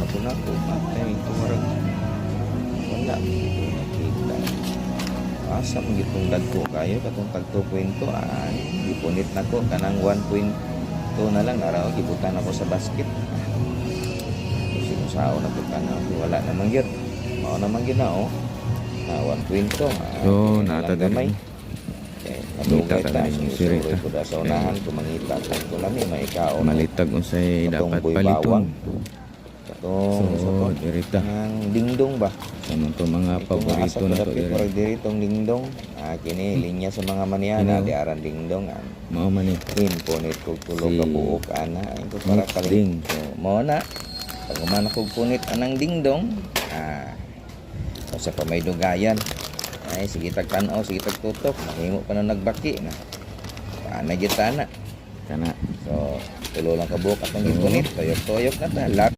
hapon ako matay kumarag wala nakita asa mo gitong dagko kayo katong tag 2.2 gipunit na ko kanang 1.2 na lang araw gibutan ako sa basket sao na butan ako wala namang gyud mao namang ginao na 1.2 So, natagamay. Malugay Kita ta talaga yung sirit, ko da sa unahan kumangita ko lami may kaon Malitag unsay Katong dapat boy paliton. bawang. katong So, dirita. ang dingdong ba Sa man to mga paborito na to diri diri. diri tong dingdong kini linya sa mga maniyana Kini, di aran dingdong Mao man ni. punit ko tulog Si ka buok ana ay ko para Mix kaling ding. so, mao na pag umana kog punit anang dingdong sa pamay dugayan ay sige tag tan-aw sige tag tutok mahimo pa na nagbaki na paana gyud ana Kana. so tulo lang ka buok atong gipunit toyok-toyok na ta lak